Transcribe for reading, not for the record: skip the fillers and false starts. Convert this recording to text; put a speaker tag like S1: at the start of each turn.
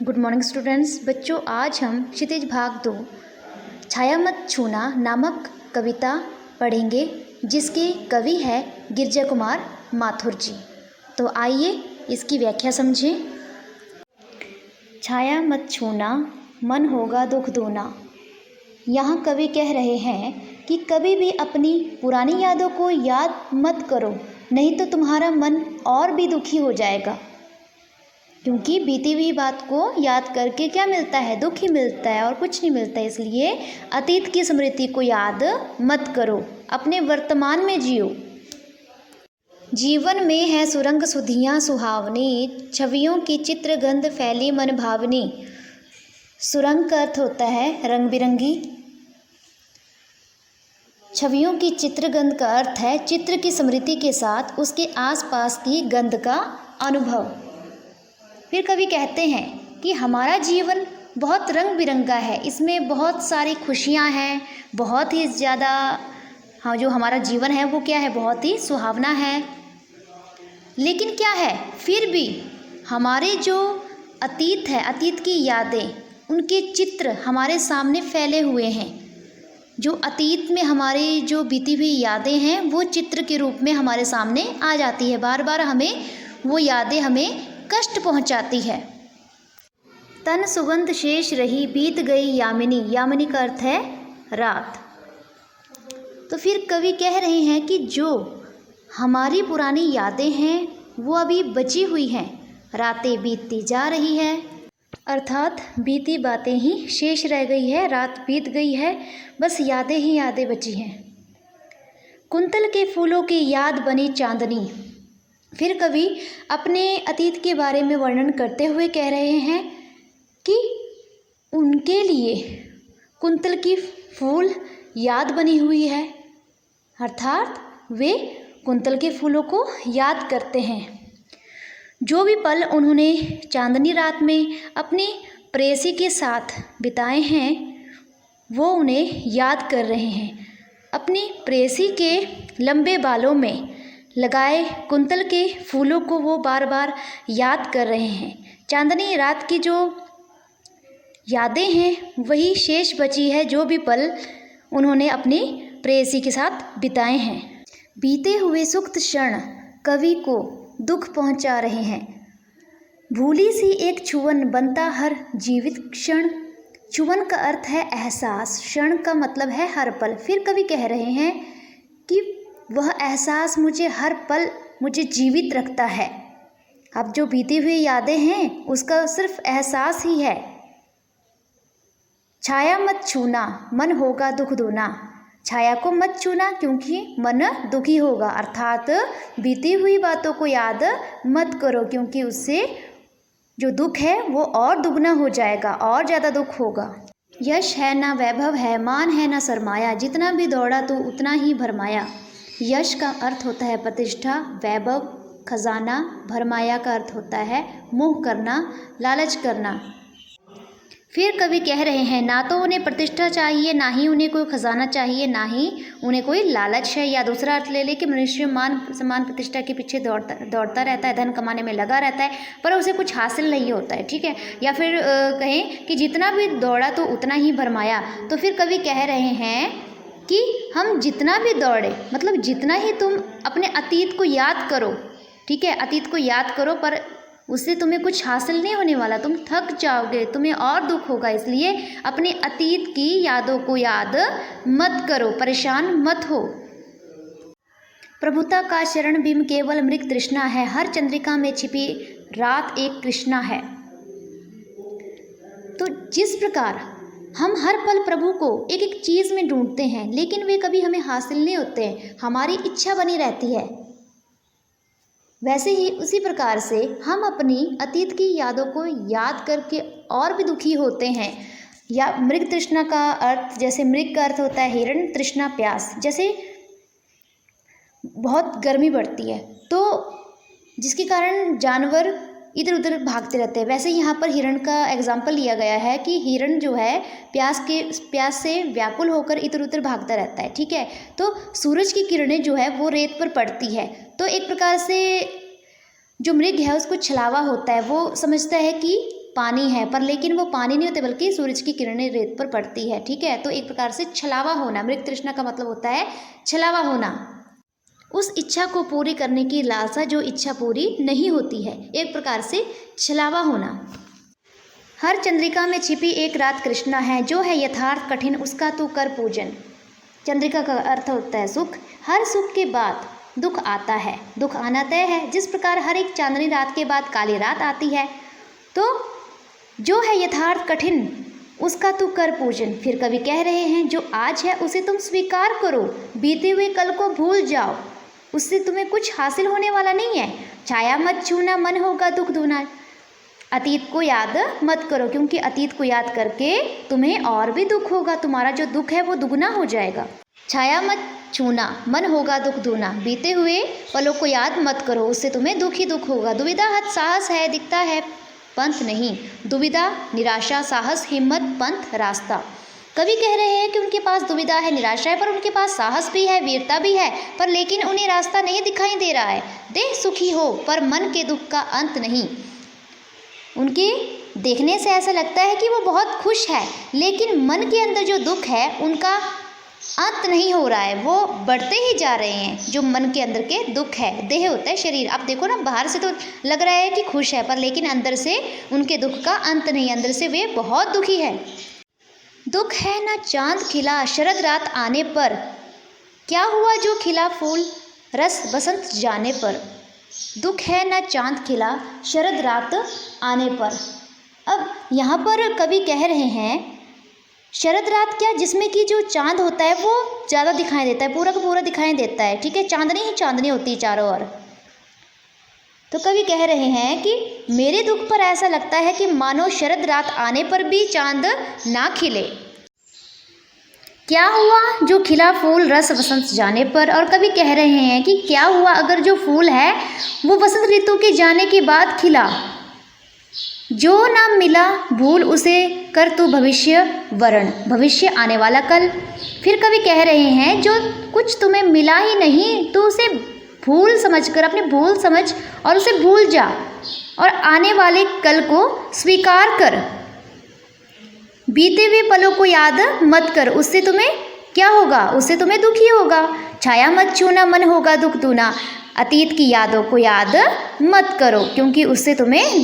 S1: Good morning students. बच्चों, आज हम क्षितिज भाग 2 छाया मत छूना नामक कविता पढ़ेंगे, जिसके कवि है गिरजा कुमार माथुर जी। तो आइए इसकी व्याख्या समझें। छाया मत छूना मन होगा दुख दूना। यहाँ कवि कह रहे हैं कि कभी भी अपनी पुरानी यादों को याद मत करो, नहीं तो तुम्हारा मन और भी दुखी हो जाएगा। क्योंकि बीती हुई बात को याद करके क्या मिलता है? दुख ही मिलता है और कुछ नहीं मिलता है। इसलिए अतीत की स्मृति को याद मत करो, अपने वर्तमान में जियो। जीवन में है सुरंग सुधियाँ सुहावनी, छवियों की चित्रगंध फैली मन भावनी। सुरंग का अर्थ होता है रंग बिरंगी। छवियों की चित्रगंध का अर्थ है चित्र की स्मृति के साथ उसके आसपास की गंध का अनुभव। फिर कवि कहते हैं कि हमारा जीवन बहुत रंग बिरंगा है, इसमें बहुत सारी खुशियां हैं, बहुत ही ज़्यादा जो हमारा जीवन है वो क्या है? बहुत ही सुहावना है। लेकिन क्या है, फिर भी हमारे जो अतीत है, अतीत की यादें, उनके चित्र हमारे सामने फैले हुए हैं। जो अतीत में हमारी जो बीती हुई यादें हैं वो चित्र के रूप में हमारे सामने आ जाती है। बार बार हमें वो यादें हमें कष्ट पहुंचाती है। तन सुगंध शेष रही बीत गई यामिनी। यामिनी का अर्थ है रात। तो फिर कवि कह रहे हैं कि जो हमारी पुरानी यादें हैं वो अभी बची हुई हैं, रातें बीतती जा रही है, अर्थात बीती बातें ही शेष रह गई है, रात बीत गई है, बस यादें ही यादें बची हैं। कुंतल के फूलों की याद बनी चांदनी। फिर कवि अपने अतीत के बारे में वर्णन करते हुए कह रहे हैं कि उनके लिए कुंतल की फूल याद बनी हुई है, अर्थात वे कुंतल के फूलों को याद करते हैं। जो भी पल उन्होंने चांदनी रात में अपनी प्रेयसी के साथ बिताए हैं वो उन्हें याद कर रहे हैं। अपनी प्रेयसी के लंबे बालों में लगाए कुंतल के फूलों को वो बार बार याद कर रहे हैं। चांदनी रात की जो यादें हैं वही शेष बची है, जो भी पल उन्होंने अपनी प्रेयसी के साथ बिताए हैं। बीते हुए सुक्त क्षण कवि को दुख पहुंचा रहे हैं। भूली सी एक छुअन बनता हर जीवित क्षण। छुअन का अर्थ है एहसास, क्षण का मतलब है हर पल। फिर कवि कह रहे हैं कि वह एहसास मुझे हर पल मुझे जीवित रखता है। अब जो बीती हुई यादें हैं उसका सिर्फ एहसास ही है। छाया मत छूना मन होगा दुख दूना। छाया को मत छूना क्योंकि मन दुखी होगा, अर्थात बीती हुई बातों को याद मत करो क्योंकि उससे जो दुख है वो और दुगना हो जाएगा, और ज़्यादा दुख होगा। यश है ना वैभव है, मान है ना सरमाया, जितना भी दौड़ा तो उतना ही भरमाया। यश का अर्थ होता है प्रतिष्ठा, वैभव खजाना, भरमाया का अर्थ होता है मोह करना, लालच करना। फिर कवि कह रहे हैं ना तो उन्हें प्रतिष्ठा चाहिए, ना ही उन्हें कोई खजाना चाहिए, ना ही उन्हें कोई लालच है। या दूसरा अर्थ ले ले कि मनुष्य मान सम्मान प्रतिष्ठा के पीछे दौड़ता रहता है, धन कमाने में लगा रहता है, पर उसे कुछ हासिल नहीं होता है, ठीक है। या फिर कहें कि जितना भी दौड़ा तो उतना ही भरमाया। तो फिर कवि कह रहे हैं कि हम जितना भी दौड़े, मतलब जितना ही तुम अपने अतीत को याद करो, ठीक है, अतीत को याद करो, पर उससे तुम्हें कुछ हासिल नहीं होने वाला, तुम थक जाओगे, तुम्हें और दुख होगा। इसलिए अपने अतीत की यादों को याद मत करो, परेशान मत हो। प्रभुता का शरण बिंब केवल मृग तृष्णा है, हर चंद्रिका में छिपी रात एक कृष्णा है। तो जिस प्रकार हम हर पल प्रभु को एक एक चीज़ में ढूंढते हैं लेकिन वे कभी हमें हासिल नहीं होते हैं, हमारी इच्छा बनी रहती है, वैसे ही उसी प्रकार से हम अपनी अतीत की यादों को याद करके और भी दुखी होते हैं। या मृग तृष्णा का अर्थ, जैसे मृग का अर्थ होता है हिरण, तृष्णा प्यास, जैसे बहुत गर्मी बढ़ती है तो जिसके कारण जानवर इधर उधर भागते रहते हैं, वैसे यहाँ पर हिरण का एग्जाम्पल लिया गया है कि हिरण जो है प्यास से व्याकुल होकर इधर उधर भागता रहता है, ठीक है। तो सूरज की किरणें जो है वो रेत पर पड़ती है, तो एक प्रकार से जो मृग है उसको छलावा होता है, वो समझता है कि पानी है, पर लेकिन वो पानी नहीं होते बल्कि सूरज की किरणें रेत पर पड़ती है। ठीक है, तो एक प्रकार से छलावा होना, मृग तृष्णा का मतलब होता है छलावा होना, उस इच्छा को पूरी करने की लालसा जो इच्छा पूरी नहीं होती है, एक प्रकार से छलावा होना। हर चंद्रिका में छिपी एक रात कृष्णा है, जो है यथार्थ कठिन उसका तू कर पूजन। चंद्रिका का अर्थ होता है सुख। हर सुख के बाद दुख आता है, दुख आना तय है। जिस प्रकार हर एक चांदनी रात के बाद काली रात आती है, तो जो है यथार्थ कठिन उसका तू कर पूजन। फिर कवि कह रहे हैं, जो आज है उसे तुम स्वीकार करो, बीते हुए कल को भूल जाओ, उससे तुम्हें कुछ हासिल होने वाला नहीं है। छाया मत छूना, मन होगा दुख दूना। अतीत को याद मत करो, क्योंकि अतीत को याद करके तुम्हें और भी दुख होगा, तुम्हारा जो दुख है वो दुगना हो जाएगा। छाया मत छूना, मन होगा दुख दूना। बीते हुए पलों को याद मत करो, उससे तुम्हें दुख ही दुख होगा। दुविधा हत साहस है, दिखता है पंथ नहीं। दुविधा, निराशा, साहस, हिम्मत, पंथ, रास्ता। कवि कह रहे हैं कि उनके पास दुविधा है, निराशा है, पर उनके पास साहस भी है, वीरता भी है, पर लेकिन उन्हें रास्ता नहीं दिखाई दे रहा है। देह सुखी हो पर मन के दुख का अंत नहीं। उनके देखने से ऐसा लगता है कि वो बहुत खुश है, लेकिन मन के अंदर जो दुख है उनका अंत नहीं हो रहा है, वो बढ़ते ही जा रहे हैं। जो मन के अंदर के दुख है, देह होता है शरीर। आप देखो ना, बाहर से तो लग रहा है कि खुश है, पर लेकिन अंदर से उनके दुख का अंत नहीं, अंदर से वे बहुत दुखी है। दुख है ना चांद खिला शरद रात आने पर, क्या हुआ जो खिला फूल रस बसंत जाने पर। दुख है ना चांद खिला शरद रात आने पर। अब यहाँ पर कवि कह रहे हैं, शरद रात क्या, जिसमें कि जो चांद होता है वो ज़्यादा दिखाई देता है, पूरा का पूरा दिखाई देता है। ठीक है, चांदनी ही चांदनी होती है चारों ओर। तो कवि कह रहे हैं कि मेरे दुख पर ऐसा लगता है कि मानो शरद रात आने पर भी चांद ना खिले। क्या हुआ जो खिला फूल रस बसंत जाने पर। और कवि कह रहे हैं कि क्या हुआ अगर जो फूल है वो बसंत ऋतु के जाने के बाद खिला। जो ना मिला भूल उसे कर तू भविष्य वरण, भविष्य आने वाला कल। फिर कवि कह रहे हैं, जो कुछ तुम्हें मिला ही नहीं तो उसे भूल समझकर, अपनी भूल समझ और उसे भूल जा, और आने वाले कल को स्वीकार कर। बीते हुए पलों को याद मत कर, उससे तुम्हें क्या होगा, उससे तुम्हें दुख ही होगा। छाया मत छूना, मन होगा दुख दूना। अतीत की यादों को याद मत करो, क्योंकि उससे तुम्हें